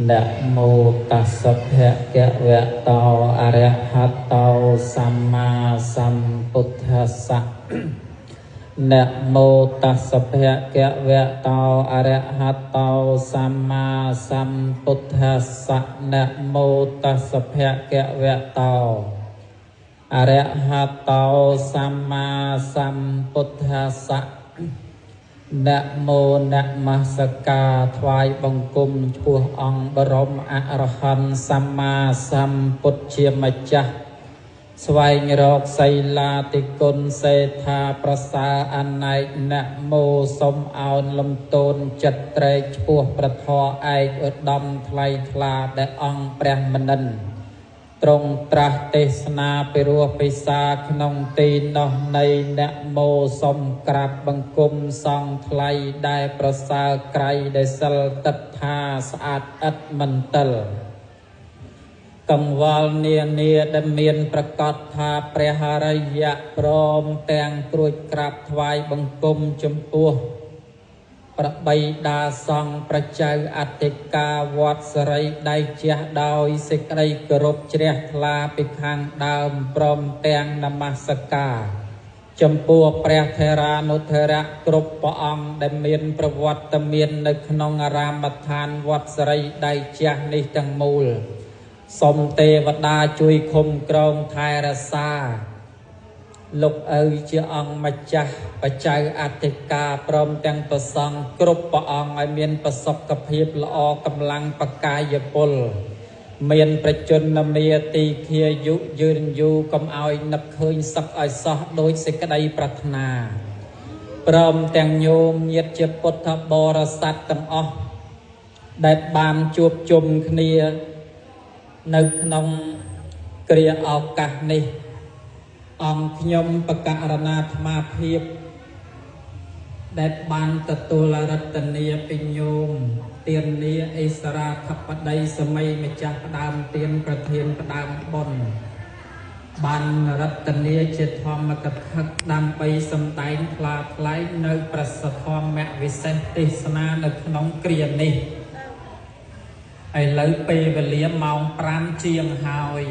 นะโมตัสสะภะคะวะโตอะระหะโตสัมมาสัมพุทธัสสะนะโมตัสสะภะคะวะโตอะระหะโตสัมมาสัมพุทธัสสะนะโมตัสสะภะคะวะโตอะระหะโตสัมมาสัมพุทธัสสะนะโมนะมัสการថ្វាយបង្គំឈ្មោះអង្គបរមអរហន្តសម្មាសម្ពុទ្ធជាម្ចាស់ស្វែងរកសីលាតិគុណសេដ្ឋាប្រសើរអនេកណាមោសូមអោនលំទោនចិត្តត្រេកឈ្មោះព្រះធម៌ឯកឧត្តមថ្លៃថ្លាដែលអង្គព្រះមនិន្ទទ្រង់ត្រាស់ទេសនាពីរោះពិសាក្នុងទីនោះនៃអ្នកមោសូមក្រាបបង្គំសង្ឃថ្លៃដែលប្រសើរក្រៃដែលសិលទឹកថាស្អាតឥតមន្ទិលកង្វល់នានាដែលមានប្រកាសថាព្រះអរិយៈព្រមទាំងគ្រួចក្រាបថ្វាយបង្គំចំពោះប្របីដាសង្ឃប្រជៅអធិការវត្តសរីដៃជះដោយសេចក្តីគោរពជ្រះថ្លាពីខាងដើមព្រមទាំងនមស្ការចំពោះព្រះថេរានុថេរៈគ្រប់ព្រះអង្គដែលមានប្រវត្តិមាននៅក្នុងអារាមដ្ឋានវត្តសរីដៃជះនេះទាំងមូលសូមទេវតាជួយឃុំក្រងថែរក្សាលោកឪជាអង្គម្ចាស់បច្ច័យអធិការព្រមទាំងប្រសង់គ្រប់ព្រះអង្គឲ្យមានប្រសុខភាពល្អកម្លាំងបកាយពលមានប្រជញ្ញមាទីគាយុយឺនយូរកុំឲ្យនឹកឃើញសឹកឲ្យសោះដោយសេចក្តីប្រាថ្នាព្រមទាំងញោមញាតិជាពុទ្ធបរិស័ទទាំងអស់ដែលបានជួបជុំគ្នានៅក្នុងគ្រាឱកាសនេះអង្គខ្ញុំបកករណាអាត្មាភាពដែលបានទទួលរតនាពីញោមទាននីអិសរាធិបតីសម័យម្ចាស់ផ្ដើមទានប្រធានផ្ដើមបុណ្យបានរតនាជាធម្មកថាដើម្បីសម្ដែងថ្លាថ្លែងនៅប្រសិទ្ធធម្មវិសេសទេសនានៅក្នុងគ្រានេះឥឡូវពេលវេលាម៉ោង5ជាងហើយ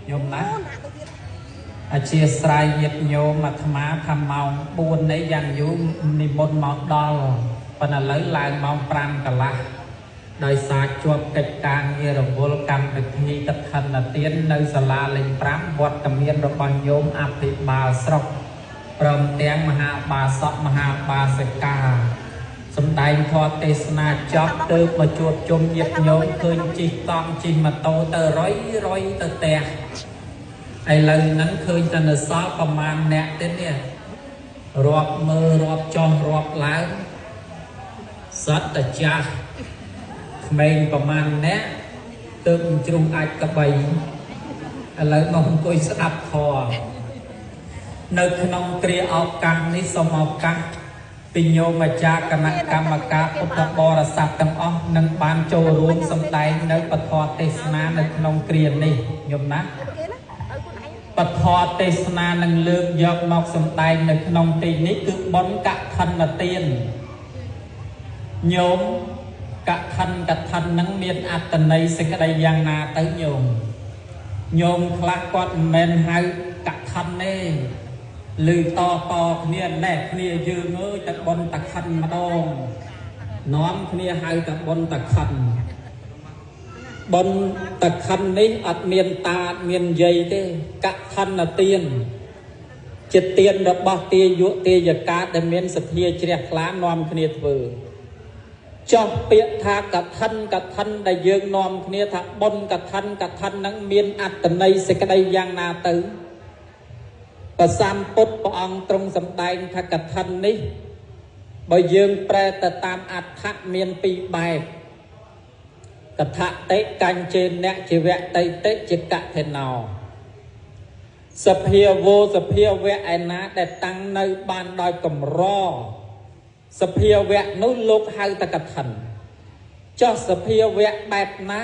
ញោមណាអធិស្ឋានញាតិញោមអាត្មាថាម៉ោង4នេះយ៉ាងយូរនិមន្តមកដល់ប៉ុន្តែឥឡូវឡើងម៉ោង5កន្លះដោយសារជាប់កិច្ចការងាររវល់កម្មវិធីកឋិនទាននៅសាលាលេខ5វត្តមានរបស់ញោមអភិបាលស្រុកព្រមទាំងមហាបាសកមហាបាសិកាសម្ដែងធម៌ទេសនាចប់ទើបមកជួបជុំញាតិញោមឃើញជិះកង់ជិះម៉ូតូទៅរុយទៅផ្ទះឥឡូវហ្នឹងឃើញតែនៅសល់ប្រមាណអ្នកទៀតនេះរាប់មើលរាប់ចុះរាប់ឡើងសត្វតាចាស់ក្មេងប្រមាណអ្នកទើបជ្រុំអាចកបីឥឡូវមកអង្គុយស្ដាប់ធម៌នៅក្នុងគ្រាឱកាសនេះសូមឱកាសពីញោមអាចារ្យគណៈកម្មការពុទ្ធបរិស័ទទាំងអស់នឹងបានចូលរួមសម្ដែងនៅពធទេសនានៅក្នុងគ្រានេះញោមណាពធទេសនានឹងលើកយកមកសម្ដែងនៅក្នុងទីនេះគឺបុណ្យកឋិនទានញោមកឋិននឹងមានអត្តន័យសេចក្តីយ៉ាងណាទៅញោមខ្លះគាត់មិនមែនហៅកឋិនទេឮតគ្នាណែគ្នាយើងអើយតែបុណ្យកឋិនម្ដងនាំគ្នាហៅតែបុណ្យកឋិនបុណ្យកឋិននេះអត់មានតាអត់មានយាយទេកឋិនទានជាទានរបស់ទាយុទាយកាដែលមានសទ្ធាជ្រះថ្លានាំគ្នាធ្វើចោះពាក្យថាកឋិនដែលយើងនាំគ្នាថាបុណ្យកឋិនហ្នឹងមានអត្តន័យសេចក្តីយ៉ាងណាទៅព្រះសម្ពុទ្ធព្រះអង្គទ្រង់សម្ដែងថាកឋិននេះបើយើងប្រែទៅតាមអត្ថៈមានពីរបែបកថាតិកញ្ចេនៈជីវៈតៃតិជាកថេណោសភាវោសភាវៈឯណាដែលតាំងនៅបានដោយកម្រសភាវៈនោះលោកហៅតកឋិនចុះសភាវៈបែបណា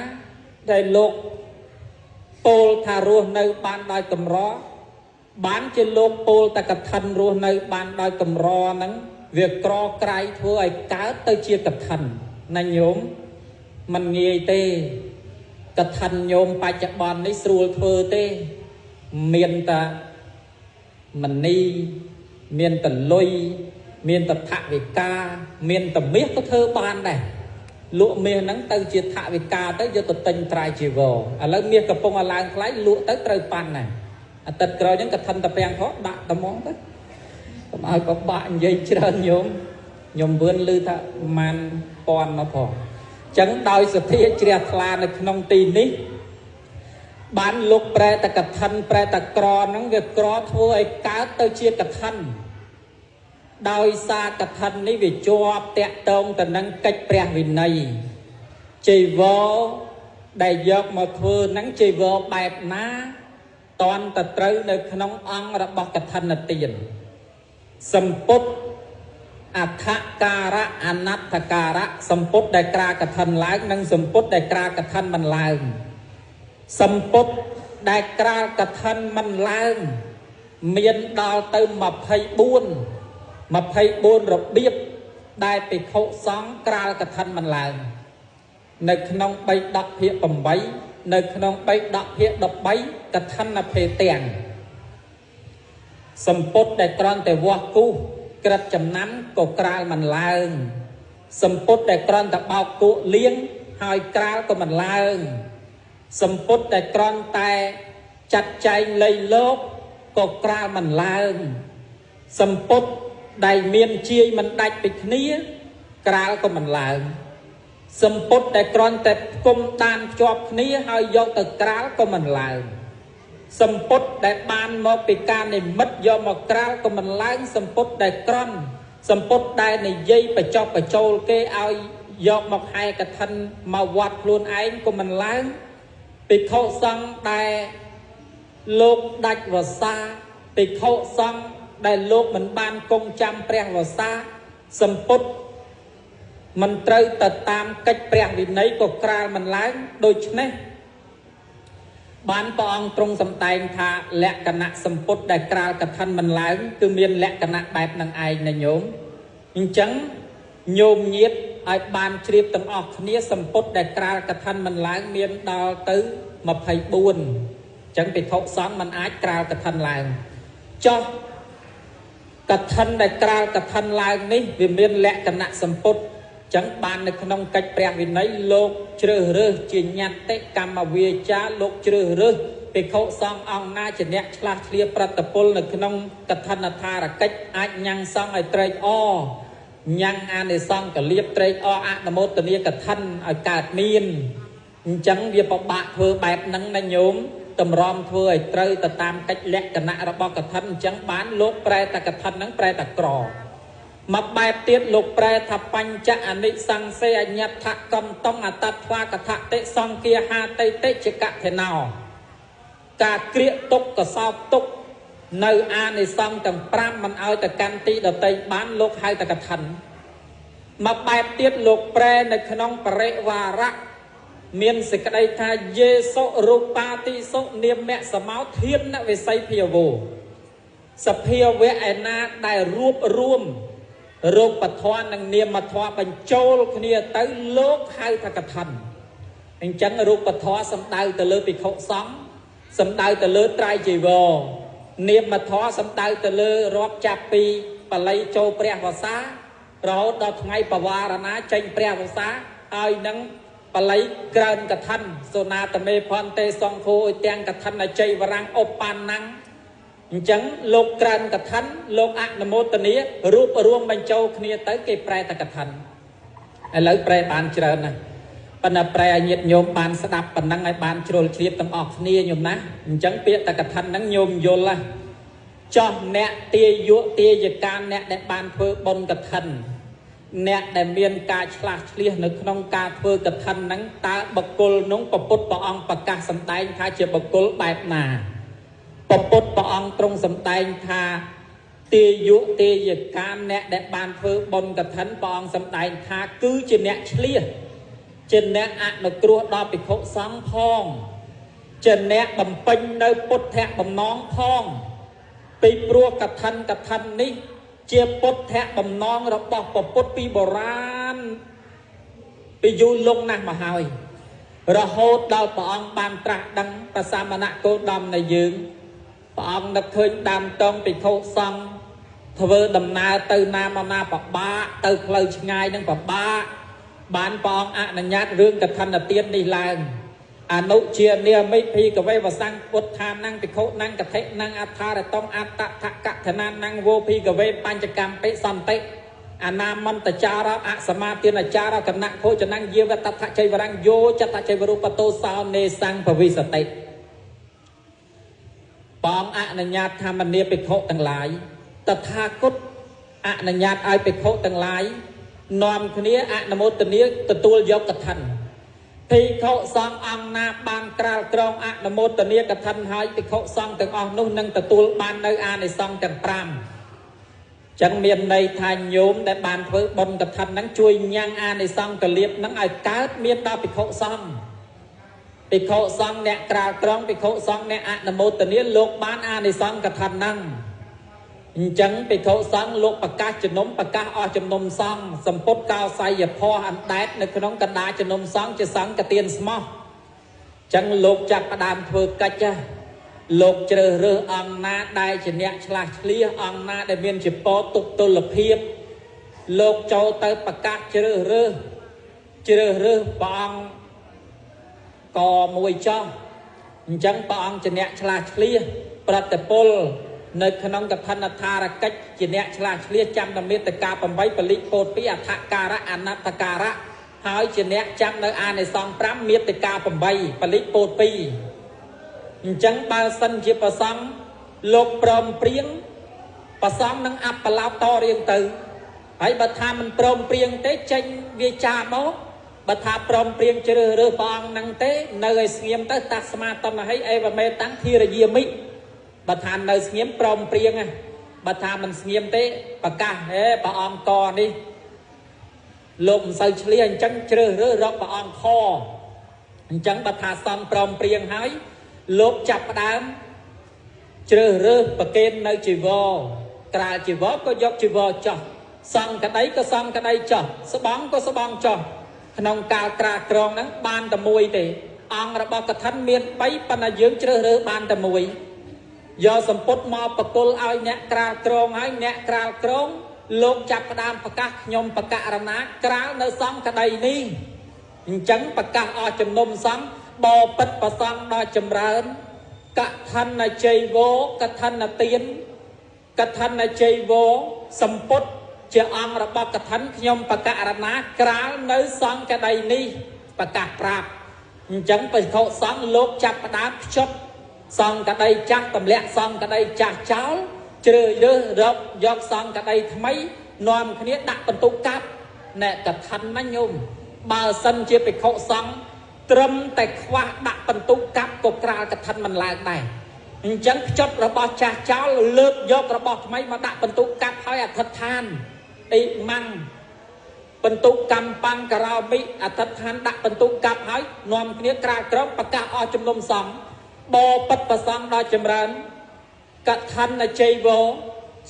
ដែលលោកពោលថារស់នៅបានដោយកម្រ bán trên lô pôl ta cật thân luôn nơi bán đòi cầm ro nắng việc cro cray thua ai cá tới chia cật thân này nhóm mình nghe tê cật thân nhóm ba chặt bàn lấy sùi thưa tê miền ta mình đi miền ta lôi miền ta thạ về ca miền ta biết có thơ ban này lụa miền nắng tới chia thạ về ca tới giờ ta tình trai chỉ vào lấy miền cặp bông lang lấy lụa tới trời pan này tật cờ những cái thân tập bèn khó đặt tầm món đấy ai có bạn dây chân nhóm vươn lư thà man pon nó phò chẳng đòi sự thiệt chia là được nông tin đi bán lục pre ta cật thân pre ta cò nắng việc cò thôi cá tới chia cật thân đòi xa cật thân ní vì cho tẹt tông ta nắng cách pre vì này chỉ vô đại dọc mà thưa nắng chỉ vô bẹp ná toàn ta trâu nơi nông ăn ra bọc cật thân là tiền sầm put athakara anathakara sầm put đại kra cật thân lái nâng sầm put đại kra cật thân mình làm sầm put đại kra cật thân mình làm miền đào từ mập hay buôn rồi biết đại bị khâu sáng kra cật thân mình làm nơi nông bay đặc hiện bầm bấy nơi nông bay đặc hiện đập bấy cật thân là phê tiền sầm put đại kran tại vua cu cật chấm nắn cổ kra mình làm sầm put đại kran tại bao cụ liếng hai kra của mình làm sầm put đại kran tại chặt chay lấy lốp cổ kra mình làm sầm put đại miền chia mình đạch bịch nia kra của mình làm sầm put đại kran tại cung tan chọp nia hai dọc từ kra của mình làm sầm put đại ban một bị can này mất do một kra của mình làm sầm put đại kran sầm put đại này dây phải chọc phải trâu kê ao do một hai cái thân mà quạt luôn anh của mình làm bị khâu xăng đại lục đạch vào xa bị khâu xăng đại lục mình ban công trăm preng vào xa sầm put mình trâu tật tam cách preng vì nấy của kra mình làm đôi chân này bán bong trong sầm tay thà lẹ cà nạ sầm put đại kra cật thân mình làm từ miền lẹ cà nạ bẹp năng ai này nhóm nhưng chẳng nhôm nhiệt ai ban triệp tầm ọc nia sầm put đại kra cật thân mình làm miền đào tứ mà phải buồn chẳng bị thấu sáng mình ái kra cật thân làm cho cật thân đại kra cật thân làm ní vì miền lẹ cà nạ sầm put chẳng ban được nông cách preng vì nấy lục trừ rư chỉ nhặt tệ cam mà về cha lục trừ rư bị khâu xong ông na chỉ nhặt là clear pratapol được nông cật thân là tha là cách ai nhang xong ai trai o nhang an để xong cả liệp trai o ạ là một tuần nia cật thân ở cả miền chẳng việc bọc bạc vừa bẹp nắng na nhóm tầm rom vừa ai trai ta tam cách lẹ cả nạ ra bao cật thân chẳng bán lục pre ta cật thân nắng pre ta cỏ mà bài tiết lục pre thập banh cha anh đi sang xe nhặt thạ cầm tông à tạt hoa cả thạ tệ xong kia ha tây tệ chỉ cả thế nào cả kia tục cả sao tục nơi an đi xong tầm pram mình ao từ can ti đầu tây bán lục hai từ cả thần mà bài tiết lục pre này khung pre và rắc miền dịch đây tha Giêsu rupa ti số niệm mẹ sờ máu thiên đã về xây phiêu vô sập phiêu với anh na đại ruột ruom rốt bát thoa năng niệm mà thoa bành châu kia tới lốp hai thằng cật thần anh chẳng rốt bát thoa sầm đau từ lơ bị khổ sóng sầm đau từ lơ trai chỉ vô niệm mà thoa sầm đau từ lơ rót chạp pi bà lấy châu pre vào xá rồi đợt ngay bà va ra ná tranh pre vào xá ai nắng bà lấy cơn cật thần sona tầm mê phòn tê song khôi tiếng cật thần là chơi và răng opan năng chẳng lục cran cật thánh lục ác nằm mô tần ý rút ruộng bánh châu kia tới cái pre ta cật thánh lấy pre bàn chờ nè phần là pre nhiệt nhôm bàn sẽ đạp phần năng ai bàn trôi chiếp tầm ọc kia nhôm ná chẳng biết ta cật thánh nắng nhôm vô là cho nẹ tia dụ tia dịch can nẹ để bàn phơ bôn cật thánh nẹ để miền ca chla chlia nước nông ca phơ cật thánh nắng ta bậc côn nông bậc bút bậc ong bậc ca sầm tay khai chia bậc côn bẹp nà bậc bút bậc ong trong sầm tay tha tia dụ tia dịch can nẹ để bàn phơ bôn cật thánh bậc ong sầm tay tha cứ trên nẹ chlia trên nẹ ạ nó cua đo bị khổ sáng phong trên nẹ bầm pinh nơi bút thẹn bầm nón phong ពីព្រោះកថានេះជាពុទ្ធៈបំណងរបស់ពុទ្ធពីបុរាណពីយូរលង់ណាស់មកហើយរហូតដល់ព្រះអង្គបានត្រាស់ដឹងប្រសាមណៈគោតមនៃយើងព្រះអង្គនឹកឃើញដើមតងភិក្ខុសង្ឃធ្វើដំណើរទៅណាមកណាពិបាកទៅផ្លូវឆ្ងាយនឹងពិបាកបានព្រះអង្គអនុញ្ញាតរឿងកថាទាននេះឡើងអនុជានិមិភីកវេវសង្ឃពុទ្ធាnăngភិក្ខុnăngកថិnăngអថារតងអត្តថកថនាnăngវោភីកវេបញ្ចកម្មបិសន្តិអនាមន្តចារអសមាទានចារគណៈភោចnăngយាវតថចៃវរញ្ញយោចតចៃវរូបតោសោនេសង្ឃភវិសតិបងអនុញ្ញាតថាមនីភិក្ខុទាំងឡាយតថាគតអនុញ្ញាតឲ្យភិក្ខុទាំងឡាយនាំគ្នាអនុមោទនាទទួលយកកថាភិក្ខុសង្ឃអង្គណាបានក្រាលក្រងអនុមោទនាកថាហើយភិក្ខុសង្ឃទាំងអស់នោះនឹងទទួលបាននៅអានិសង្ឃទាំង5ចឹងមានន័យថាញោមដែលបានធ្វើបុណ្យកថាហ្នឹងជួយញ៉ាំងអានិសង្ឃកលៀបហ្នឹងឲ្យកើតមានដល់ភិក្ខុសង្ឃភិក្ខុសង្ឃអ្នកក្រាលក្រងភិក្ខុសង្ឃអ្នកអនុមោទនាលោកបានអានិសង្ឃកថាហ្នឹងអញ្ចឹងភិក្ខុសង្ឃលោកប្រកាសជំនុំប្រកាសអស់ជំនុំសង្ឃសម្ពុតកោស័យភ័ព្វអណ្ដែតនៅក្នុងកណ្ដាលជំនុំសង្ឃជាសង្ឃកទានស្មោះអញ្ចឹងលោកចាប់ផ្ដើមធ្វើកិច្ចលោកជ្រើសរើសអង្គណាដែលជាអ្នកឆ្លាស់ឆ្លៀសអង្គណាដែលមានជាពរទុកទល់ភាពលោកចូលទៅប្រកាសជ្រើសរើសព្រះអង្គក៏មួយចោះអញ្ចឹងព្រះអង្គជាអ្នកឆ្លាស់ឆ្លៀសប្រតិពលនៅក្នុងកថាថារកិច្ចជាអ្នកឆ្លាស់ឆ្លៀសចាំតែមេត្តា8ពលិពោត2អដ្ឋការៈអនត្តការៈហើយជាអ្នកចាំនៅអានិសង្ឃ5មេត្តា8ពលិពោត2អញ្ចឹងបើសិនជាប្រសង់លោកព្រមព្រៀងប្រសង់នឹងអបឡោតរៀងទៅហើយបើថាមិនព្រមព្រៀងទេចេញវាចាមកបើថាព្រមព្រៀងជ្រើសរើសព្រះអង្គនឹងទេនៅឲ្យស្ងៀមទៅតាស្មាតនហិអេវមេតាំងធិរយាមិបើថានៅស្ងៀមព្រមព្រៀងបើថាមិនស្ងៀមទេប្រកាសព្រះអង្គកនេះលោកមិនសូវឆ្លៀសអញ្ចឹងជ្រើសរើសរកព្រះអង្គខអញ្ចឹងបើថាសង្ឃព្រមព្រៀងហើយលោកចាប់ផ្ដើមជ្រើសរើសប្រគេននៅជីវរក្រាលជីវរក៏យកជីវរចោះសង្ឃក្តីក៏សង្ឃក្តីចោះស្បង់ក៏ស្បង់ចោះក្នុងកាលក្រាលក្រងហ្នឹងបានតែមួយទេអង្គរបស់កថាមាន3ប៉ុន្តែយើងជ្រើសរើសបានតែមួយយកសម្ពុតមកបកុលឲ្យអ្នកក្រាលក្រងហើយអ្នកក្រាលក្រងលោកចាប់ផ្ដើមប្រកាសខ្ញុំបកករណាក្រាលនៅសង្ឃក្តីនេះអញ្ចឹងប្រកាសអស់ជំនុំសង្ឃបបិទ្ធប្រសង់ដល់ចម្រើនកថាជ័យវោកថាទានកថាជ័យវោសម្ពុតជាអង្គរបស់កថាខ្ញុំបកករណាក្រាលនៅសង្ឃក្តីនេះប្រកាសប្រាប់អញ្ចឹងភិក្ខុសង្ឃលោកចាប់ផ្ដើមភ្ជាប់សង្ឃក្តីចាស់ទម្លាក់សង្ឃក្តីចាស់ចោលជ្រើសរើសរកយកសង្ឃក្តីថ្មីនាំគ្នាដាក់បន្ទុកកាប់អ្នកកថាណាញោមបើសិនជាភិក្ខុសង្ឃត្រឹមតែខ្វះដាក់បន្ទុកកាប់ក៏ក្រាលកថាមិនឡើងដែរអញ្ចឹងភ្ជាប់របស់ចាស់ចោលលើកយករបស់ថ្មីមកដាក់បន្ទុកកាប់ហើយអធិដ្ឋានអីម៉ាំងបន្ទុកកម្មបង្ការោមិអធិដ្ឋានដាក់បន្ទុកកាប់ហើយនាំគ្នាក្រាលក្រមប្រកាសអស់ជំនុំសង្ឃបបិទ្ធប្រសង់ដល់ចម្រើនកថាជ័យវោ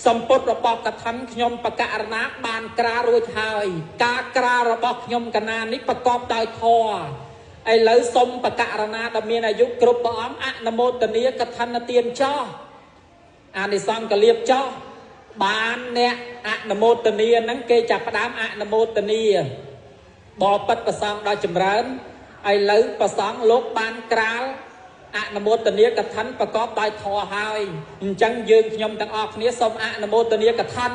សម្ពុតរបស់កថាខ្ញុំបកករណាបានក្រាលរួចហើយការក្រាលរបស់ខ្ញុំកណានេះប្រកបដោយធម៌ឥឡូវសុំបកករណាដែលមានអាយុគ្រប់ព្រះអង្គអនុមោទនាកថាទានចោះអានិសង្ឃកលៀបចោះបានអ្នកអនុមោទនាហ្នឹងគេចាប់ផ្ដើមអនុមោទនាបបិទ្ធប្រសង់ដល់ចម្រើនឥឡូវប្រសង់លោកបានក្រាលអនុមោទនាកថាប្រកបដោយធម៌ហើយអញ្ចឹងយើងខ្ញុំទាំងអស់គ្នាសូមអនុមោទនាកថា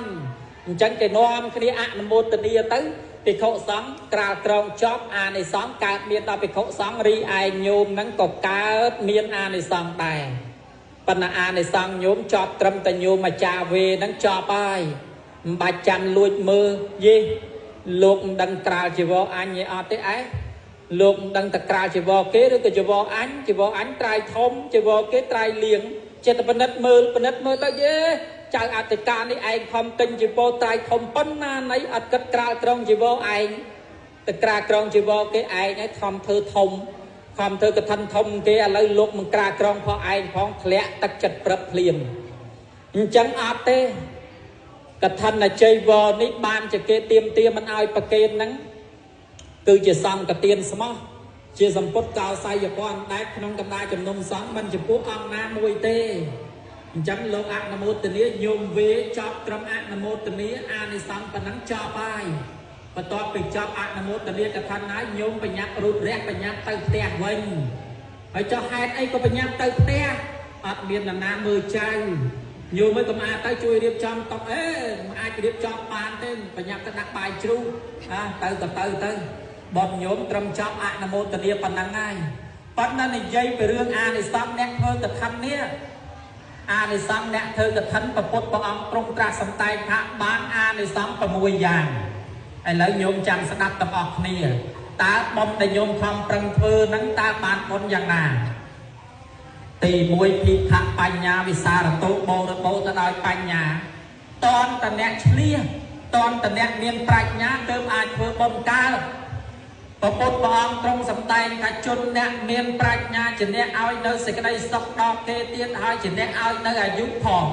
អញ្ចឹងគេនាំគ្នាអនុមោទនាទៅភិក្ខុសង្ឃក្រាលក្រងចប់អានិសង្ឃកើតមានដល់ភិក្ខុសង្ឃរីឯញោមហ្នឹងក៏កើតមានអានិសង្ឃដែរប៉ុន្តែអានិសង្ឃញោមចប់ត្រឹមតែញោមអាចារ្យវេហ្នឹងចប់ហើយមិនបាច់ចាំលួចមើលយេលោកមិនដឹងក្រាលជីវរអញឯអត់ទេឯងលោកមិនដឹងតក្រាលជីវរគេឬក៏ជីវរអញត្រាយធំជីវរគេត្រាយលៀងចិត្តពិនិត្យមើលទៅយេចៅអធិការនេះឯងខំទិញជីវរត្រាយធំប៉ុណ្ណាណីអត់គិតក្រាលក្រងជីវរឯងតក្រាលក្រងជីវរគេឯងឲ្យខំធ្វើធំខំធ្វើកឋិនធំគេឥឡូវលោកមិនក្រាលក្រងផងឯងផងធ្លាក់ទឹកចិត្តព្រឹបភ្លាម chẳng áp tê cái thân là chơi vò ní ban cho kê tiêm mình ai bà kê nắng cứ chỉ xong cái tiền smó chỉ xong phút cao say cho con đáy không cầm đai chùm nông sống mình chỉ phút ông na mùi tê chẳng lâu ác là một tình ý nhung vế chọc trong ác là một tình ý ai đi xong và nắng cho ai và to bị chọc ác là một tình ý cái thân ái nhung phải nhắc rụt rét phải nhắc tơ tè vinh phải cho hai ấy có phải nhắc tơ tè ạc miền là nam mười chay nhiều mấy tụi ai tới chui điệp trong tóc ế ai cái điệp trong bàn tên phải nhắc cái đặt bài chú tới bọn nhóm trầm chọc ạc là một tình ý phần năng ngay bắt nên là dây về rương ai thì xong nét hơn cái thân nế ai thì xong nét thơ cái thân và bột bọn ông trong tra xong tay hạ bán ai thì xong và mùi vàng ai lấy nhóm chẳng sẽ đặt tập ọc nè ta bom để nhóm không trăng thơ nắng ta bán con dạng nào thì mùi thị thạc bánh nhà vì xa là tốt bố ta đòi bánh nhà toàn ta nét lia toàn ta nét miền trạch nhá tơm ai thơ bom cao và bột bọn trong sầm tay cả chôn nét miền trạch nhá chỉ nét ai nơi sẽ cái đây sọc đo kê tiên hai chỉ nét ai nơi là giúp thỏm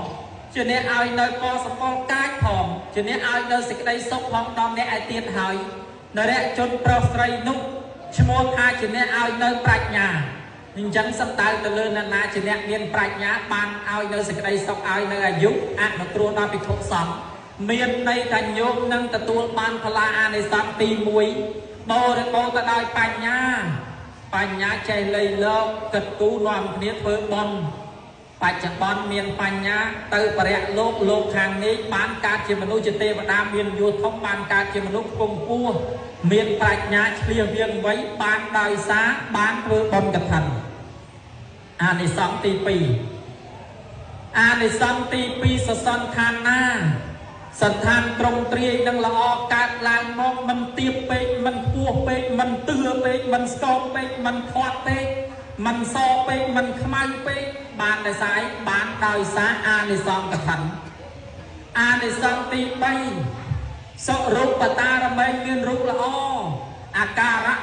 chỉ nét ai nơi co sọc co cái thỏm chỉ nét ai nơi sẽ cái đây sọc hong đo nét ai tiên hỏi nơi đây chôn pro stray nút mua hai chỉ nét ai nơi trạch nhà nhưng chẳng sắp tay từ lên là chỉ nét miền trạch nhá ban ai nơi sẽ cái đây sọc ai nơi là giúp ăn một truông đo bị thốt sóng miền đây thành nhôm nâng từ tuôn ban phala an này sắp tìm muối bố ta đòi bánh nhá chạy lây lơ cật cú nòm khía thơ bon bạch chẳng bon miền bánh nhá từ bà rẹ lốp hàng ní bán ca chì mà nuôi chì tê và đa miền vô thông bán ca chì mà nuôi cùng cua miền bạch nhá chia viên với bán đòi xá bán thơ bon cật thần à này xong tì pi sơ son than na sân than trong tri đang là o cát lang mong mình tiệp bê mình cua bê mình tưa bê mình skom bê mình thoát bê mình so bê mình khmai bê bạn này sai bạn đòi xá a này xong cả thành a này xong tì bay sợ rút bà ta ra mê nguyên rút là o a ca rắc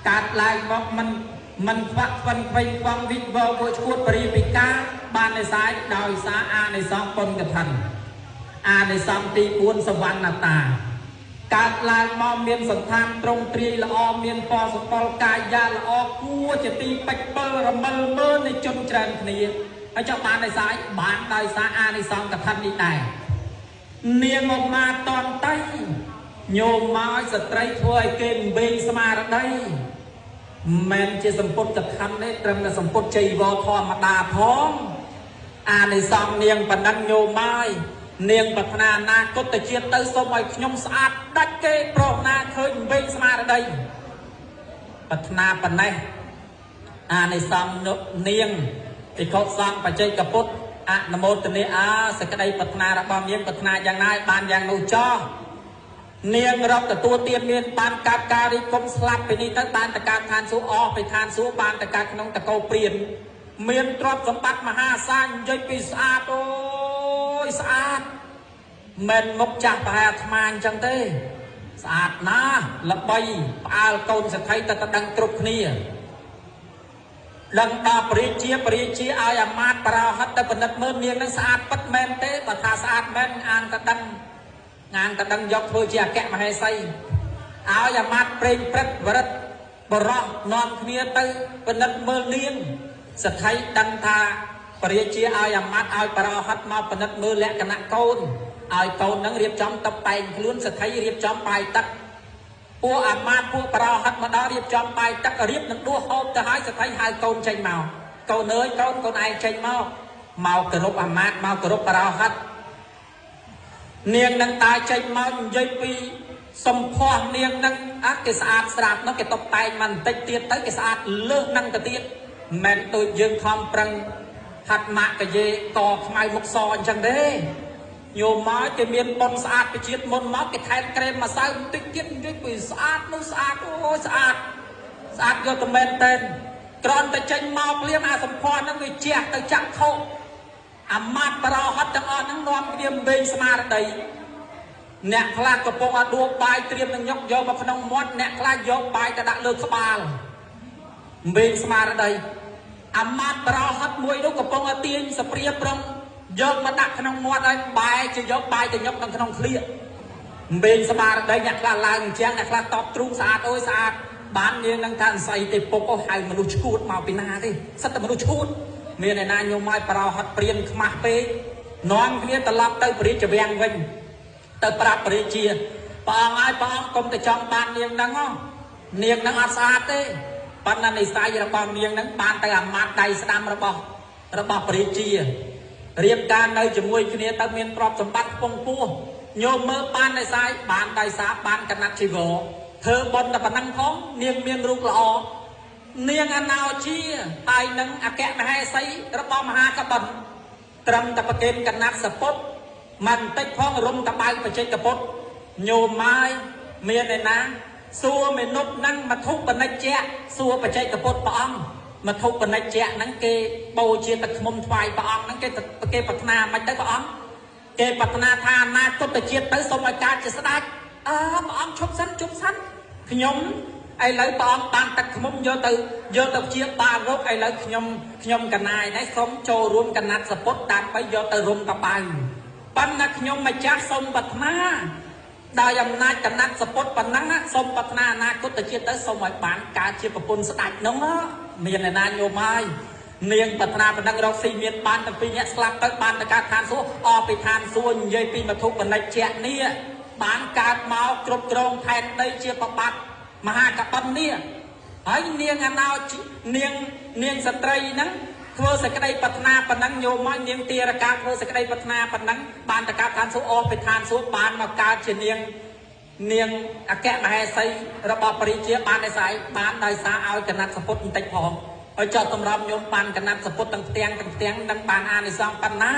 cát lang mong mình phát phân vinh vong vinh vô vô chuột bì bì ca bạn này sai đòi xá a này xong con cả thành à để xong tí buôn sơ văn là tà cát lang mong miền sân tham trong tri là o miền phò sơ phò ca gia là o cua chỉ tí bạch bơ là mơ này chung trần này ở cho bạn này sai bạn đời xa a này xong cả thân đi này niềng một mà toàn tay nhôm máu giật trái thôi kênh bên xa mà ở đây men chỉ sầm phốt cả thân đấy trầm là sầm phốt chây vô thò mà đà thóng à này xong niềng và đăng nhôm mai niềng bậc na na cốt tài chiết tới số mọi nhom sạch đắt kê pro na khơi bên xa ở đây bậc na bậc này à này xong niềng thì khóc xong và chơi cặp phút à là một tình à sẽ cái đây bậc na đã bao nhiêu bậc na dạng này bàn dạng nụ cho niềng rộng cả tua tiên miên bàn cáp ca đi công slapไปนี่tới bànตะการทานsố o ไปทานsố bànตะการขนมตะโกเปลี่ยนเมียนตรอบสมบัติมหาศาลย่อยปีศาจโอ้ยสะอาดเมนมกจากปลายทมานจังเต้สะอาดนะละใบปลาโกนสะไทยตะดังตรุกนี่ดังดาปริชีอายามาตปราหัตตะปนัดเมื่อเนียงนั้นสะอาดปัดเมนเต้ปะทาสะอาดเมนงานตะดังยกเพื่อเจียแกะมาให้ใส่อายามาตเปรย์เปรตวรัตบรอนอนเนียเต้ปนัดเมื่อเนียงสะไทยดังทาปริชีอายามาตอายปราหัตมาปนัดเมื่อแหลกกันโกนอายโกนนั้นเรียบจอมตะไปล้วนสะไทยเรียบจอมไปตักพวกอามาพวกปราหัตมาดาเรียบจอมไปตักเรียบนั่งดูโฮมจะหายสะไทยหายโกนใจเมาโกนเนยโกนไอใจเมากระรบอามาเมากระรบปราหัตเนียงนั่งตายใจเมาย่อยปีสมพรเนียงนั่งอักเกษอาสราบนั่งเกตตไปมันติดเตียนตั้งเกษอาเลิกนั่งกระเตียนแม่ตัวยืนคอมปรังหัดมากระเยกอขมายมุกซอนจังเด้โยมมาจะมีนบนสะอาดไปเชียดมนมาไปแทนเกรมมาใส่ติ๊กเก็ตด้วยปีสะอาดนู้สะอาดโอ้สะอาดก็ตัวเมนเต้นกรอนแต่เจนมาเปลี่ยนอาสมพรนั่งไปเจียแต่จักโคอามาปราหัดจังอ่อนนั่งนอนเตรียมเบงสมาร์ดเนคลากระโปรงอดูใบเตรียมนั่งยกโยมาพนมมดเนคลายกใบจะดักเลือกสบายเบงสมาร์ดอามาปราหัดมวยดูกระโปรงเตียนสเปรียปรง យកមកដាក់ក្នុងមាត់ហើយបាយជាយកបាយទៅញឹកនៅក្នុងឃ្លៀកមេងស្មារតីអ្នកខ្លះឡើងជាងអ្នកខ្លះតបទ្រូងស្អាតអូយស្អាតបាននាងនឹងថាស្អីទេពុកហៅមនុស្សឈួតមកពីណាទេសិតតែមនុស្សឈួតមានឯណាញោមមកប្រោហត់ព្រៀនខ្មាស់ពេកនាំគ្នាត្រឡប់ទៅព្រះរាជវាំងវិញទៅប្រាប់ព្រះរាជាព្រះអង្គហើយព្រះអង្គកុំទៅចង់បាននាងហ្នឹងនាងហ្នឹងអត់ស្អាតទេប៉ុន្តែនិស័យរបស់នាងហ្នឹងបានទៅអាម៉ាត់ដៃស្ដាំរបស់ព្រះរាជារៀបការនៅជាមួយគ្នាទៅមានទ្រព្យសម្បត្តិខ្ពង់ខ្ពស់ញោមមើលបាននិស័យបានដៃសាបានកណាត់ជីវរធ្វើបុណ្យតែប៉ុណ្ណឹងផងនាងមានរូបល្អនាងអណោជាហើយនឹងអគ្គមហេសីរបស់មហាកបិនត្រឹមតែប្រគេនកណាត់សពុតមិនតិចផងរុំតបៅបច្ចេកពុតញោមមកមានឯណាសួរមេនុបនឹងមធុបនិច្ចៈសួរបច្ចេកពុតព្រះអង្គមធុបនិច្ចៈហ្នឹងគេបូជាទឹកឃ្មុំថ្វាយព្រះអង្គហ្នឹងគេប្រាថ្នាមិនទៅព្រះអង្គគេប្រាថ្នាថាអនាគតជាតិទៅសូមឲ្យកើតជាស្ដេចព្រះអង្គឈប់សិនខ្ញុំឥឡូវព្រះអង្គបានទឹកឃ្មុំយកទៅជាបាលរោគឥឡូវខ្ញុំកណាយនេះសូមចូលរួមកណាត់សពុតដើម្បីយកទៅរុំតបៅប៉ុន្តែខ្ញុំម្ចាស់សូមប្រាថ្នាដោយអំណាចកណាត់សពុតប៉ុណ្ណឹងសូមប្រាថ្នាអនាគតជាតិទៅសូមឲ្យបានកើតជាប្រពន្ធស្ដេចនោះមានឯណាញោមហើយនាងប្រាថ្នាប៉ុណ្ណឹងរកស៊ីមានបានទាំងពីរអ្នកស្លាប់ទៅបានទៅកើតឋានសួគ៌អពីឋានសួគ៌និយាយពីមធុបនិច្ចៈនេះបានកើតមកគ្រប់គ្រងផែនដីជាប្របាទមហាកបិននេះហើយនាងអណោនាងស្ត្រីហ្នឹងធ្វើសេចក្តីប្រាថ្នាប៉ុណ្ណឹងញោមមកនាងទារកាធ្វើសេចក្តីប្រាថ្នាប៉ុណ្ណឹងបានទៅកើតឋានសួគ៌អស់ពីឋានសួគ៌បានមកកើតជានាងអគ្គមហេសីរបស់ព្រះរាជាបានដោយសារឲ្យកណាត់សពុតបន្តិចផងហើយចោតតម្រាប់ញោមបានកណាត់សពុតទាំងផ្ទាំងនឹងបានអានិសង្សប៉ុណ្ណា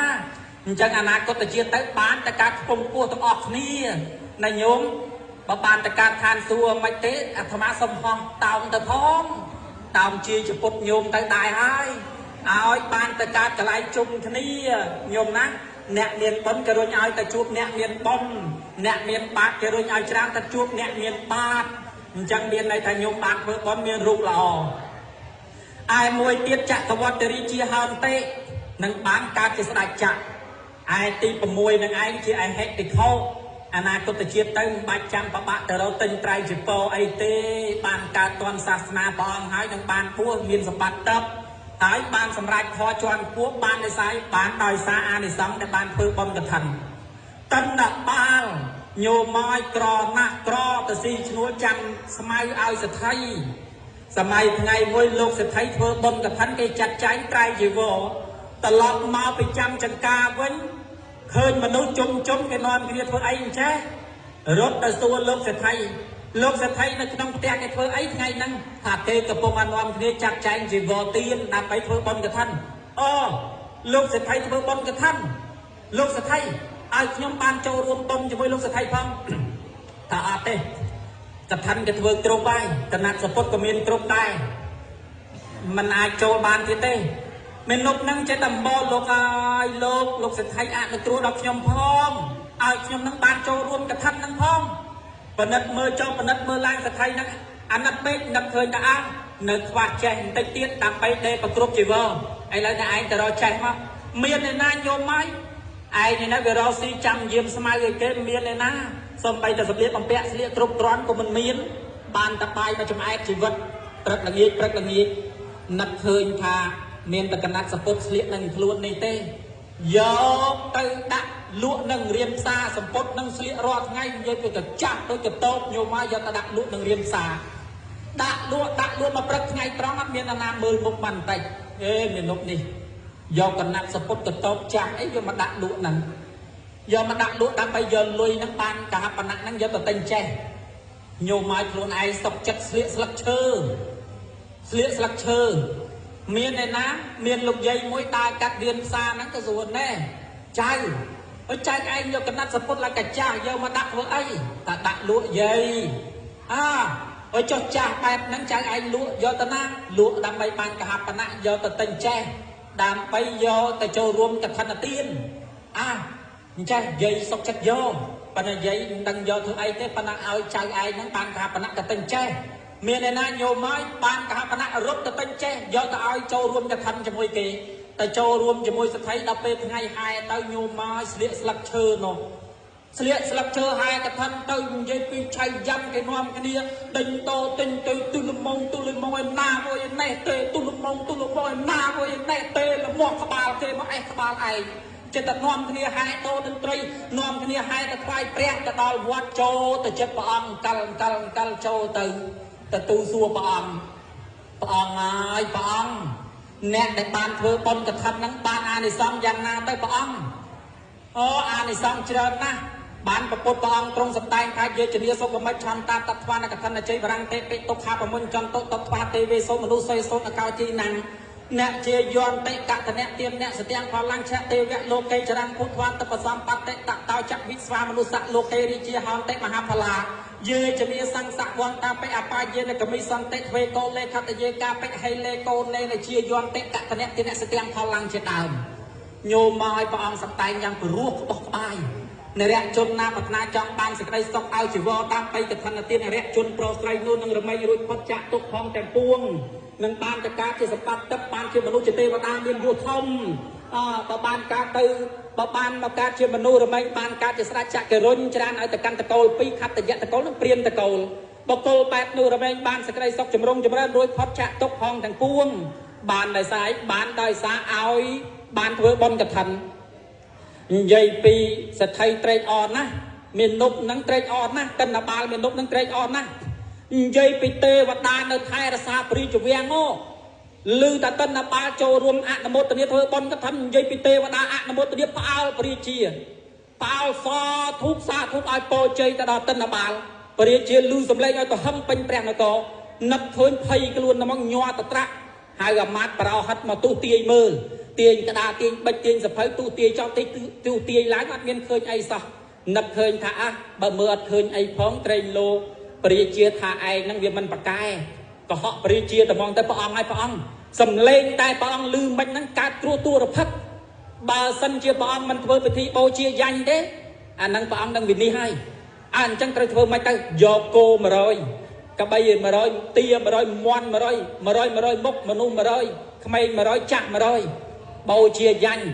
អញ្ចឹងអនាគតជាតិទៅបានទៅកើតខ្ពង់ពោះទាំងអស់គ្នាណាញោមបើបានទៅកើតឋានសួគ៌មិនទេអាត្មាសុំហោះតោងទៅផងតោងជាចពុតញោមទៅដែរហើយឲ្យបានទៅកើតកន្លែងជុំគ្នាញោមណាអ្នកមានបុណ្យក៏រុញឲ្យទៅជួបអ្នកមានបុណ្យអ្នកមានបាបក៏រុញឲ្យច្រើនទៅជួបអ្នកមានបាបអញ្ចឹងមានន័យថាញោមបានធ្វើបុណ្យមានរូបល្អឯមួយទៀតចក្រវត្តរាជាហោនតេនឹងបានកើតជាស្ដេចចក្រឯទី6នឹងឯងជាអហិតិខោអនាគតជាតិទៅមិនបាច់ចាំប្របាក់ទៅរកទិញត្រៃជាពោអីទេបានកើតតនសាសនាព្រះអង្គហើយនឹងបានពោះមានសម្បត្តិតបហើយបានសម្រេចខជាន់ពោះបានដោយសារអានិសង្សដែលបានធ្វើបុណ្យកឋិនតណ្ដបាលញោមមកក្រណាស់ក្រទៅស៊ីឈ្នួលចាំស្មៅឲ្យសទ្ធិសម័យថ្ងៃមួយលោកសទ្ធិធ្វើបុណ្យកឋិនគេចាត់ចែងត្រៃជីវរត្រឡប់មកពីចាំចង្ការវិញឃើញមនុស្សជុំគេនាំគ្នាធ្វើអីអញ្ចេះរត់ទៅសួរលោកសទ្ធិនៅក្នុងផ្ទះគេធ្វើអីថ្ងៃហ្នឹងថាគេកំពុងនាំគ្នាចាត់ចែងជីវរទៀនដើម្បីធ្វើបុណ្យកឋិនលោកសទ្ធិធ្វើបុណ្យកឋិនលោកសទ្ធិឲ្យខ្ញុំបានចូលរួមបុណ្យជាមួយលោកសទ្ធិផងថាអត់ទេកឋិនគេធ្វើគ្រប់ហើយកណាត់សពុតក៏មានគ្រប់ដែរមិនអាចចូលបានទៀតទេមេនុបនឹងចេះតែបោលោកហើយលោកសទ្ធិអនុគ្រោះដល់ខ្ញុំផងឲ្យខ្ញុំនឹងបានចូលរួមកឋិននឹងផងបណិតមើលឡើងសទ្ធិនឹងអាណិតពេកនឹកឃើញតែនៅខ្វះចេះបន្តិចទៀតដើម្បីទេប្រគ្រប់ជីវរឥឡូវតែឯងទៅរកចេះមកមានឯណាញោមមកឯងនេះវារកស៊ីចាំយាមស្មៅឲ្យគេមានឯណាសំបីតែសម្លៀកបំពាក់ស្លៀកគ្រប់គ្រាន់ក៏មិនមានបានតែបាយមកចំអែតជីវិតព្រឹកល្ងាចនឹកឃើញថាមានតែកណាត់សពុតស្លៀកនឹងខ្លួននេះទេយកទៅដាក់លក់នឹងរៀមផ្សារសម្ពុតនឹងស្លៀករាល់ថ្ងៃនិយាយទៅកចាស់ដូចកតោបញោមមកយកទៅដាក់លក់នឹងរៀមផ្សារដាក់លក់មកព្រឹកថ្ងៃត្រង់អត់មានអាណាមើលមុខបានបន្តិចមាននុកនេះយកកណាត់សពុតកតោបចាស់អីយកមកដាក់លក់នឹងយកមកដាក់លក់ដើម្បីយកលុយនឹងបានកហបណៈនឹងយកទៅទិញចេះញោមមកខ្លួនឯងសុកចិត្តស្លៀកស្លឹកឈើមានឯណាមានលោកយាយមួយដើរកាត់រៀនផ្សារហ្នឹងក៏ស្រួលដែរចៅឯងយកកណាត់សពុតឡើងកាចាស់យកមកដាក់ធ្វើអីតែដាក់លក់យាយអើចុះចាស់បែបហ្នឹងចៅឯងលក់យកទៅណាលក់ដើម្បីបានកហបណៈយកទៅទិញចេះដើម្បីយកទៅចូលរួមកឋិនទានអញ្ចឹងយាយសុកចិត្តយកប៉ុន្តែយាយមិនដឹងយកធ្វើអីទេប៉ុន្តែឲ្យចៅឯងហ្នឹងបានកហបណៈទៅទិញចេះមានឯណាញោមមកបានកហបណៈរត់ទៅទិញចេះយកទៅឲ្យចូលរួមកឋិនជាមួយគេ តែចូលរួមជាមួយសថីដល់ពេលថ្ងៃហែទៅញោមមកស្លៀកស្លឹកឈើនោះស្លៀកស្លឹកឈើហែកថាទៅនិយាយពីឆៃយ៉ាំគេនាំគ្នាដេញតទិញទៅទុលមងឯណាមួយឯនេះទេទុលមងឯណាមួយឯនេះទេលមកក្បាលគេមកអេះក្បាលឯងចិត្តតែនាំគ្នាហែតោតន្ត្រីនាំគ្នាហែទៅថ្វាយព្រះទៅដល់វត្តចូលទៅចិត្តព្រះអង្គកលចូលទៅទូសួរព្រះអង្គហើយព្រះអង្គអ្នកដែលបានធ្វើបុណ្យកឋិនហ្នឹងបានអានិសង្សយ៉ាងណាទៅព្រះអង្គអានិសង្សច្រើនណាស់បានប្រពុតព្រះអង្គទ្រង់សម្ដែងថាយេជនីសុគមិច្ឆន្តាតថ្វានកឋិនជ័យបរាំងទេពេតុខាប្រមុញ្ញចន្តុតថ្វាទេវេសូមនុស្សសេសូតអកោជីណាំងអ្នកជាយន្តតិកតនៈទៀនអ្នកស្ទាំងផលលង្ឆៈទេវៈលោកេចរੰពុទ្ធវត្តបសម្បត្តិតតោចវិស្វាមនុស្សៈលោកេរិជាហន្តិមហាផលាយេជនីសង្សវន្តបិអបាយេនកមិសន្តិទ្វេកោលេខតយេកាបិហេលេកោលេនជាយន្តតិកតនៈទៀនអ្នកស្ទាំងផលលង្ជាដើមញោមមកឲ្យព្រះអង្គសម្ដែងយ៉ាងព្រោះក្បោះក្បាយនរៈជនណាប្រាថ្នាចង់បានសេចក្តីសុខឲ្យជីវរតាមបៃកឋិនទាននរៈជនប្រុសស្រីនោះនឹងរមែងរួចផុតចាកទុក្ខផងទាំងពួងនឹងបានតកាជាសម្បត្តិទឹកបានជាមនុស្សជាទេវតាមានយសធំបើបានកើតទៅបើបានមកកើតជាមនុស្សរមែងបានកើតជាស្ដេចចក្ររុញច្រានឲ្យទៅកាន់តកូល2ខត្តយៈតកូលនិងព្រានតកូលបុគ្គលបែបនោះរមែងបានសេចក្តីសុខចម្រុងចម្រើនរួចផុតចាកទុក្ខផងទាំងពួងបានដោយសារបានដោយសារឲ្យបានធ្វើបុណ្យកឋិននិយាយពីសទ្ធិត្រេកអរណាស់មាននុបនឹងត្រេកអរណាស់កិនបាលមាននុបនឹងត្រេកអរណាស់និយាយពីទេវតានៅថែរក្សាព្រាជវាំងឮតែកិនបាលចូលរួមអនុមោទនាធ្វើបុណ្យកឋិននិយាយពីទេវតាអនុមោទនាផ្អើលព្រាជាផ្អើលសធូបសាធូបឲ្យពោជ័យទៅដល់កិនបាលព្រាជាឮសំឡេងឲ្យទៅហឹងពេញព្រះនគរនឹកឃើញភ័យខ្លួនមកញ័រតត្រាក់ហើយអាមាត្យប្រោហិតមកទុះទាយមើលទាញក្តារទាញបិចទាញសភៅទូទាយចោលតិចទូទាយឡើងអត់មានឃើញអីសោះនឹកឃើញថាបើមើលអត់ឃើញអីផងត្រេងលោព្រាជាថាឯងហ្នឹងវាមិនប្រកែកុហកព្រាជាត្មងទៅព្រះអង្គឲ្យព្រះអង្គសំលេងតែព្រះអង្គឮមិនហ្នឹងកើតគ្រោះទូរភិក្សបើសិនជាព្រះអង្គមិនធ្វើពិធីបូជាយ៉ាញ់ទេអាហ្នឹងព្រះអង្គនឹងវិនិច្ឆ័យអញ្ចឹងត្រូវធ្វើមិនទៅយកគោ100កបី100ទា100មាន់100មុខមនុស្ស100ក្មេង100ចាស់100បូជាយ៉ាញ់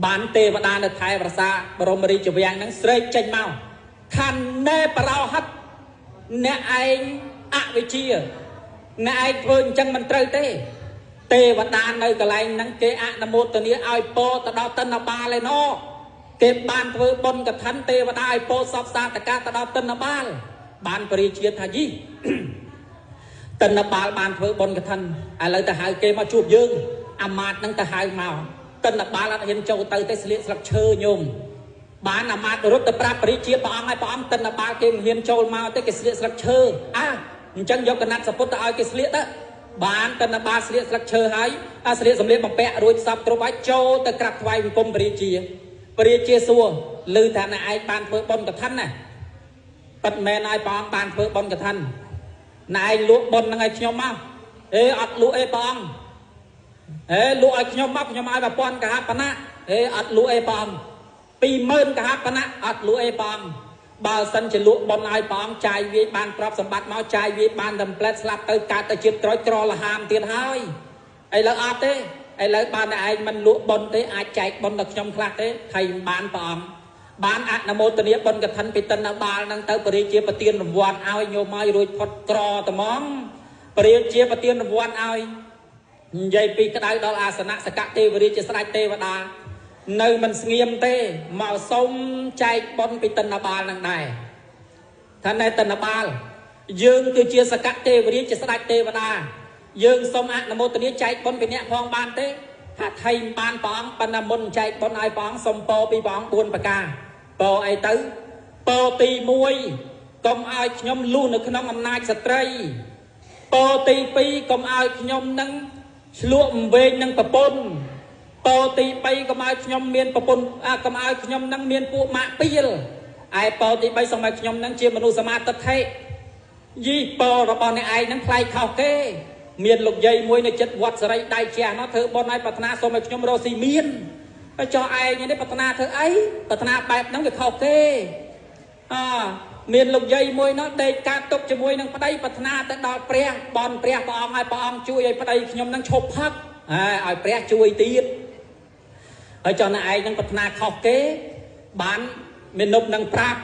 បានទេវតានៅថែប្រាសាទបរមរាជវាំងហ្នឹងស្រែកចេញមកខណ្ឌេបរោហិតអ្នកឯងអវិជ្ជាអ្នកឯងធ្វើអញ្ចឹងមិនត្រូវទេទេវតានៅកន្លែងហ្នឹងគេអនុមោទនាឲ្យពោទៅដល់តិនបាលឯណោគេបានធ្វើបុណ្យកឋិនទេវតាឲ្យពោសពសាតកាទៅដល់តិនបាលបានពរិជាថាយីតិនបាលបានធ្វើបុណ្យកឋិនឥឡូវទៅហៅគេមកជួបយើងអាមាត្យហ្នឹងទៅហៅមកតិនបាលអត់ហ៊ានចូលទៅទេស្លៀកស្លឹកឈើញោមបានអាមាត្យរត់ទៅប្រាប់ពរិជាព្រះអង្គឲ្យព្រះអង្គតិនបាលគេមិនហ៊ានចូលមកទេគេស្លៀកស្លឹកឈើអញ្ចឹងយកកណាត់សពុទ្ធទៅឲ្យគេស្លៀកទៅបានតិនបាលស្លៀកស្លឹកឈើហើយស្លៀកសម្លៀកបំពាក់រួចសពគ្រប់ហើយចូលទៅក្រាបថ្វាយបង្គំពរិជាសួរឮថាអ្នកឯងបានធ្វើបុណ្យកឋិនណាប៉ិតមែនឲ្យព្រះអង្គបានធ្វើបុណ្យកឋិនណែឯងលក់បុណ្យហ្នឹងឲ្យខ្ញុំមកអត់លក់អីព្រះអង្គលក់ឲ្យខ្ញុំមកខ្ញុំឲ្យ1000កហបណៈអត់លក់អីព្រះអង្គ20000កហបណៈអត់លក់អីព្រះអង្គបើសិនជាលក់បុណ្យឲ្យព្រះអង្គចាយវាយបានទ្រព្យសម្បត្តិមកចាយវាយបានតែផ្លែតស្លាប់ទៅកើតទៅជាតិក្រោយក្រលហាមទៀតហើយឥឡូវអត់ទេឥឡូវបានតែឯងមិនលក់បុណ្យទេអាចចែកបុណ្យដល់ខ្ញុំខ្លះទេថៃបានព្រះអង្គបានអនុមោទនាបុណ្យកឋិនពីតិនបាលហ្នឹងទៅពរិជាប្រទានរង្វាន់ឲ្យញោមឲ្យរួចផុតក្រត្មងពរិជាប្រទានរង្វាន់ឲ្យនិយាយពីក្តៅដល់អាសនៈសកទេវរាជស្ដេចទេវតានៅមិនស្ងៀមទេមកសុំចែកបុណ្យពីតិនបាលហ្នឹងដែរថាណែតិនបាលយើងគឺជាសកទេវរាជស្ដេចទេវតាយើងសូមអនុមោទនាចែកបុណ្យពីអ្នកផងបានទេថាថៃបានព្រះអង្គបណ្ណាមុនចែកបុណ្យឲ្យព្រះអង្គសុំពរពីព្រះអង្គ4ប្រការពរអីទៅពរទី1កុំឲ្យខ្ញុំលុះនៅក្នុងអំណាចស្ត្រីពរទី2កុំឲ្យខ្ញុំនឹងឆ្លក់អំវែងនឹងប្រពន្ធពរទី3កុំឲ្យខ្ញុំមានប្រពន្ធកុំឲ្យខ្ញុំនឹងមានពួកម៉ាក់ពីលឯពរទី3សូមឲ្យខ្ញុំនឹងជាមនុស្សសមាទិដ្ឋិយីពររបស់អ្នកឯងនឹងផ្លែកខុសគេមានលោកយាយមួយនៅចិត្តវត្តសេរីដៃជះនោះធ្វើបុណ្យឲ្យប្រាថ្នាសូមឲ្យខ្ញុំរស់ស៊ីមានហើយចោះឯងនេះប្រាថ្នាធ្វើអីប្រាថ្នាបែបហ្នឹងវាខុសគេមានលោកយាយមួយនោះដេកកើតទុកជាមួយនឹងប្តីប្រាថ្នាទៅដល់ព្រះបនព្រះអង្គឲ្យព្រះអង្គជួយឲ្យប្តីខ្ញុំនឹងឈប់ផឹក ឲ្យព្រះជួយទៀតហើយចុះណែឯងនឹងប្រាថ្នាខុសគេបានមាននប់នឹងប្រាប់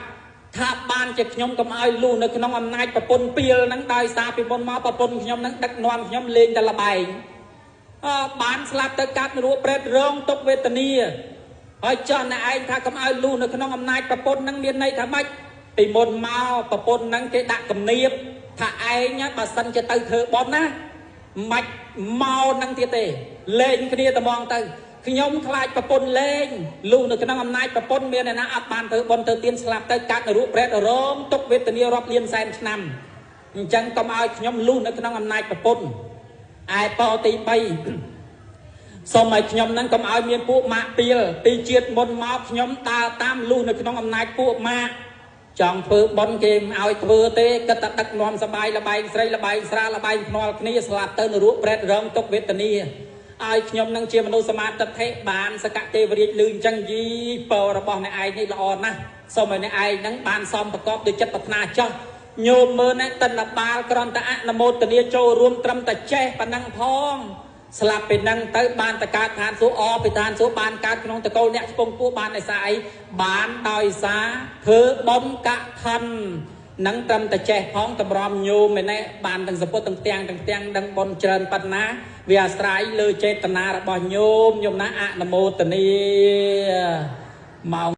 ថាបានជាខ្ញុំកុំឲ្យលូនៅក្នុងអំណាចប្រពន្ធពីលហ្នឹងដោយសារពីមុនមកប្រពន្ធខ្ញុំហ្នឹងដឹកនាំខ្ញុំលេងតែលបែងបានស្លាប់ទៅកាត់នរោប្រេតរងទុកវេទនាហើយចុះណែឯងថាកុំឲ្យលូនៅក្នុងអំណាចប្រពន្ធហ្នឹងមានន័យថាម៉េចពីមុនមកប្រពន្ធហ្នឹងគេដាក់គំនាបថាឯងបើសិនជាទៅធ្វើបន់ណាមិនមកនឹងទៀតទេលេងគ្នាត្មងទៅខ្ញុំខ្លាចប្រពន្ធលេងលូនៅក្នុងអំណាចប្រពន្ធមានអ្នកណាអត់បានធ្វើបន់ទៅទៀនស្លាប់ទៅកាត់នរោប្រេតរងទុកវេទនារាប់លានសែនឆ្នាំអញ្ចឹងកុំឲ្យខ្ញុំលូនៅក្នុងអំណាចប្រពន្ធឯបទី3សូមឲ្យខ្ញុំនឹងកុំឲ្យមានពួកម៉ាក់ពីលពីជាតិមុនមកខ្ញុំដើរតាមលូនៅក្នុងអំណាចពួកម៉ាក់ចង់ធ្វើបន់គេមិនឲ្យធ្វើទេគិតតែដឹកនាំសបាយលបែងស្រីលបែងស្រាលបែងភ្នាល់គ្នាស្លាប់ទៅនរោប្រេតរងទុកវេទនាឲ្យខ្ញុំនឹងជាមនុស្សសមាទិដ្ឋិបានសកទេវរាជលឺអញ្ចឹងយីពររបស់អ្នកឯងនេះល្អណាស់សូមឲ្យអ្នកឯងនឹងបានសមប្រកបដោយចិត្តប្រាថ្នាចោះញោមមើលណែតិនបាលក្រន្តអនុមោទនាចូលរួមត្រឹមតែចេះប៉ុណ្ណឹងផងស្លាប់ពីនឹងទៅបានតកើតឋានសួគ៌អពីឋានសួគ៌បានកើតក្នុងតកូលអ្នកស្ពងពោះបានដោយសារអីបានដោយសារធ្វើបុណ្យកឋិននឹងត្រឹមតែចេះផងតម្រាំញោមឯណែបានទាំងសពុទ្ធទាំងទាំងដឹងបុណ្យច្រើនប៉ុណ្ណាវាអាស្រ័យលើចេតនារបស់ញោមណាអនុមោទនាម៉ោង